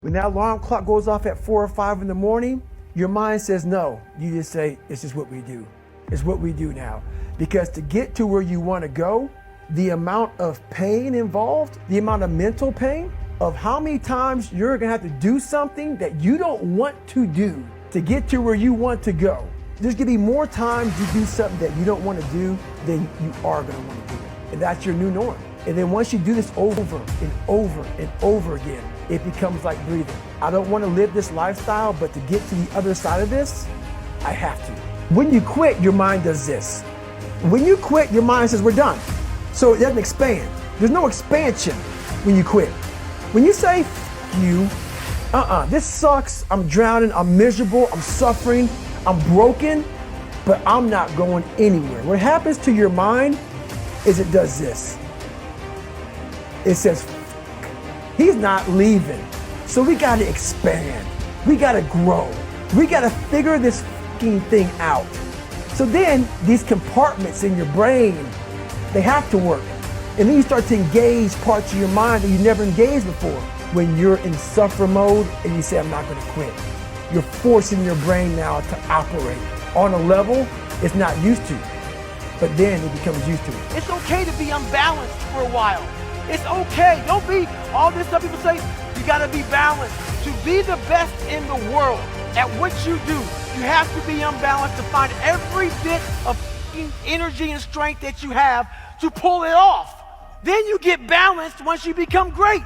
When that alarm clock goes off at 4 or 5 in the morning, your mind says no. You just say, it's just what we do. It's what we do now. Because to get to where you want to go, the amount of pain involved, the amount of mental pain of how many times you're going to have to do something that you don't want to do to get to where you want to go. There's going to be more times you do something that you don't want to do than you are going to want to do. And that's your new norm. And then once you do this over and over and over again, it becomes like breathing. I don't want to live this lifestyle, but to get to the other side of this, I have to. When you quit, your mind does this. When you quit, your mind says, we're done. So it doesn't expand. There's no expansion when you quit. When you say, F you, this sucks, I'm drowning, I'm miserable, I'm suffering, I'm broken, but I'm not going anywhere. What happens to your mind is it does this. It says, he's not leaving. So we gotta expand. We gotta grow. We gotta figure this fucking thing out. So then these compartments in your brain, they have to work. And then you start to engage parts of your mind that you never engaged before. When you're in suffer mode and you say, I'm not gonna quit. You're forcing your brain now to operate on a level it's not used to. But then it becomes used to it. It's okay to be unbalanced for a while. It's okay. Don't be all this stuff people say, you gotta be balanced. To be the best in the world at what you do, you have to be unbalanced to find every bit of energy and strength that you have to pull it off. Then you get balanced once you become great.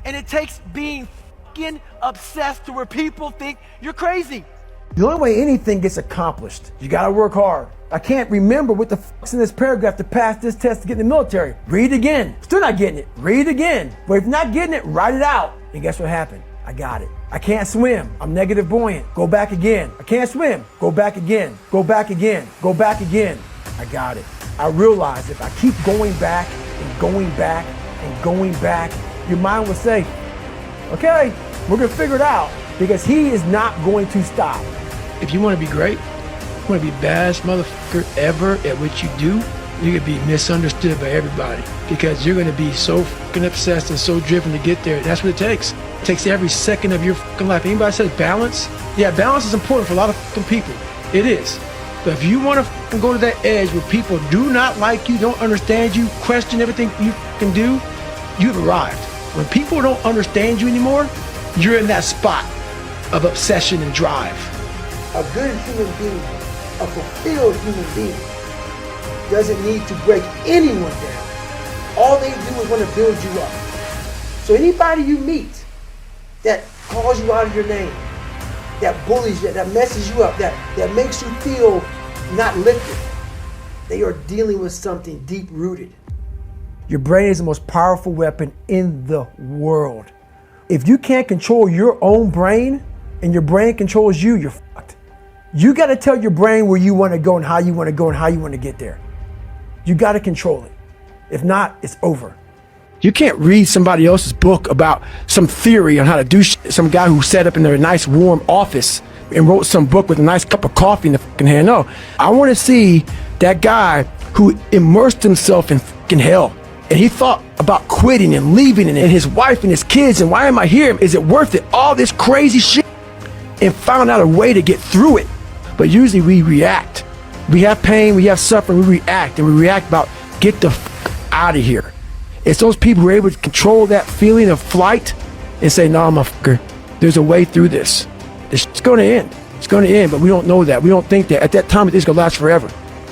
And it takes being obsessed to where people think you're crazy. The only way anything gets accomplished, you gotta work hard. I can't remember what the fuck's in this paragraph to pass this test to get in the military. Read it again. Still not getting it. Read it again. But if not getting it, write it out. And guess what happened? I got it. I can't swim. I'm negative buoyant. Go back again. I can't swim. Go back again. Go back again. Go back again. I got it. I realized if I keep going back and going back and going back, your mind will say, okay, we're gonna figure it out, because he is not going to stop. If you want to be great, you want to be the baddest motherfucker ever at what you do, you're going to be misunderstood by everybody, because you're going to be so fucking obsessed and so driven to get there. That's what it takes. It takes every second of your fucking life. Anybody says balance? Yeah, balance is important for a lot of fucking people. It is. But if you want to fucking go to that edge where people do not like you, don't understand you, question everything you fucking do, you've arrived. When people don't understand you anymore, you're in that spot of obsession and drive. A good human being, a fulfilled human being, doesn't need to break anyone down. All they do is want to build you up. So anybody you meet that calls you out of your name, that bullies you, that messes you up, that makes you feel not lifted, they are dealing with something deep-rooted. Your brain is the most powerful weapon in the world. If you can't control your own brain and your brain controls you, you're fucked. You got to tell your brain where you want to go and how you want to go and how you want to get there. You got to control it. If not, it's over. You can't read somebody else's book about some theory on how to do shit. Some guy who sat up in their nice warm office and wrote some book with a nice cup of coffee in the fucking hand. No, I want to see that guy who immersed himself in fucking hell. And he thought about quitting and leaving and his wife and his kids and why am I here? Is it worth it? All this crazy shit. And found out a way to get through it. But usually we react. We have pain, we have suffering, we react. And we react about, get the fuck out of here. It's those people who are able to control that feeling of flight and say, nah, motherfucker, there's a way through this. It's going to end. It's going to end, but we don't know that. We don't think that. At that time, it's going to last forever.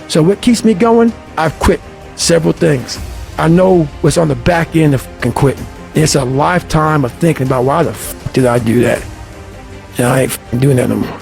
So what keeps me going? I've quit several things. I know what's on the back end of fucking quitting. It's a lifetime of thinking about why the fuck did I do that? And I ain't fucking doing that no more.